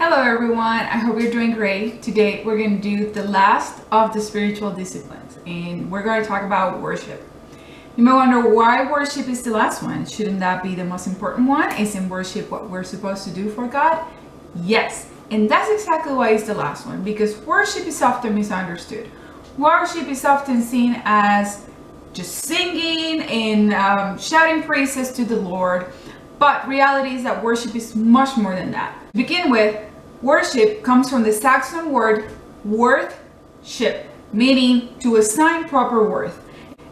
Hello everyone, I hope you're doing great. Today we're going to do the last of the spiritual disciplines and we're going to talk about worship. You may wonder why worship is the last one. Shouldn't that be the most important one? Isn't worship what we're supposed to do for God? Yes, and that's exactly why it's the last one, because worship is often misunderstood. Worship is often seen as just singing and shouting praises to the Lord, but reality is that worship is much more than that. To begin with, worship comes from the Saxon word worth-ship, meaning to assign proper worth.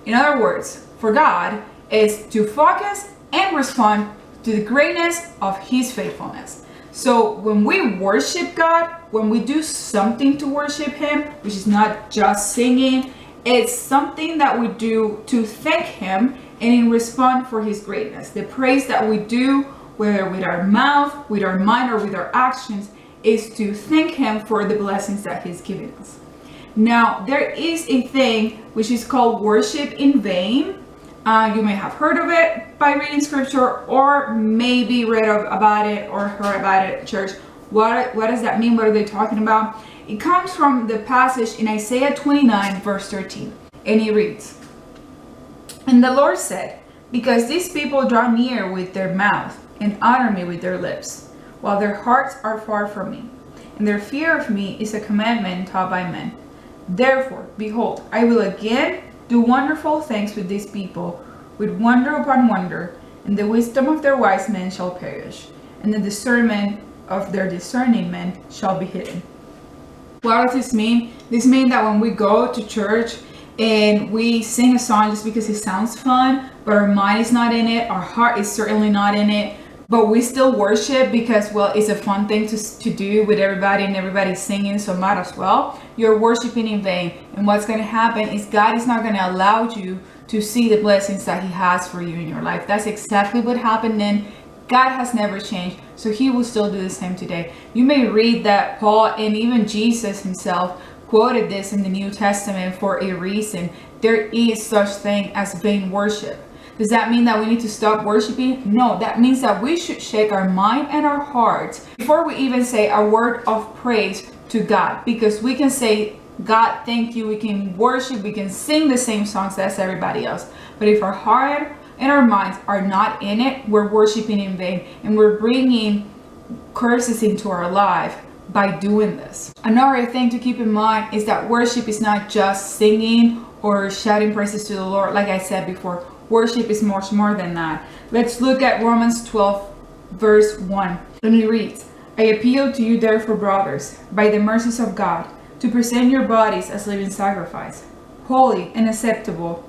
In other words, for God is to focus and respond to the greatness of His faithfulness. So when we worship God, when we do something to worship Him, which is not just singing, it's something that we do to thank Him and in response for His greatness. The praise that we do, whether with our mouth, with our mind, or with our actions, is to thank Him for the blessings that He's given us. Now, there is a thing which is called worship in vain. You may have heard of it by reading scripture, or maybe read about it or heard about it at church. What does that mean? What are they talking about? It comes from the passage in Isaiah 29 verse 13, and it reads, "And the Lord said, because these people draw near with their mouth and honor me with their lips, while their hearts are far from me, and their fear of me is a commandment taught by men. Therefore, behold, I will again do wonderful things with these people, with wonder upon wonder, and the wisdom of their wise men shall perish, and the discernment of their discerning men shall be hidden." What does this mean? This means that when we go to church and we sing a song just because it sounds fun, but our mind is not in it, our heart is certainly not in it, but we still worship because, well, it's a fun thing to do with everybody and everybody's singing, so might as well. You're worshiping in vain. And what's going to happen is God is not going to allow you to see the blessings that He has for you in your life. That's exactly what happened then. God has never changed, so He will still do the same today. You may read that Paul and even Jesus Himself quoted this in the New Testament for a reason. There is such thing as vain worship. Does that mean that we need to stop worshiping? No, that means that we should shake our mind and our hearts before we even say a word of praise to God, because we can say, "God, thank you." We can worship, we can sing the same songs as everybody else. But if our heart and our minds are not in it, we're worshiping in vain, and we're bringing curses into our life by doing this. Another thing to keep in mind is that worship is not just singing or shouting praises to the Lord. Like I said before, worship is much more than that. Let's look at Romans 12 verse 1, and it reads, "I appeal to you therefore, brothers, by the mercies of God, to present your bodies as living sacrifice, holy and acceptable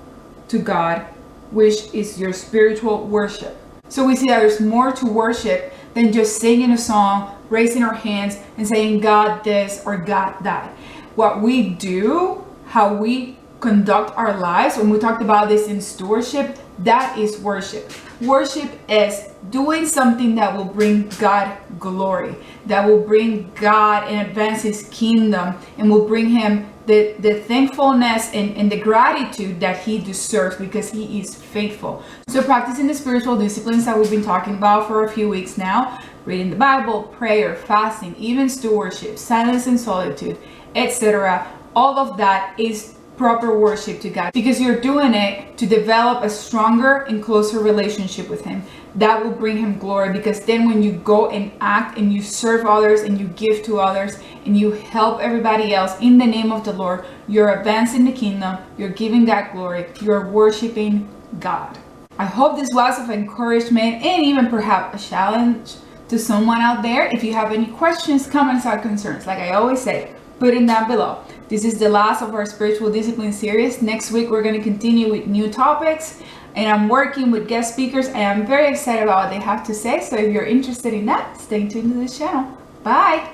to God, which is your spiritual worship." So we see that there's more to worship than just singing a song, raising our hands and saying God this or God that. What we do, how we conduct our lives, when we talked about this in stewardship, that is worship. Worship is doing something that will bring God glory, that will bring God and advance His kingdom, and will bring Him the thankfulness and the gratitude that He deserves, because He is faithful. So practicing the spiritual disciplines that we've been talking about for a few weeks now, reading the Bible, prayer, fasting, even stewardship, silence and solitude, etc., all of that is proper worship to God, because you're doing it to develop a stronger and closer relationship with Him that will bring Him glory. Because then when you go and act and you serve others and you give to others and you help everybody else in the name of the Lord, you're advancing the kingdom, you're giving God glory, you're worshiping God. I hope this was of encouragement and even perhaps a challenge to someone out there. If you have any questions, comments, or concerns, like I always say, put it down below. This is the last of our spiritual discipline series. Next week, we're going to continue with new topics, and I'm working with guest speakers, and I'm very excited about what they have to say. So if you're interested in that, stay tuned to this channel. Bye.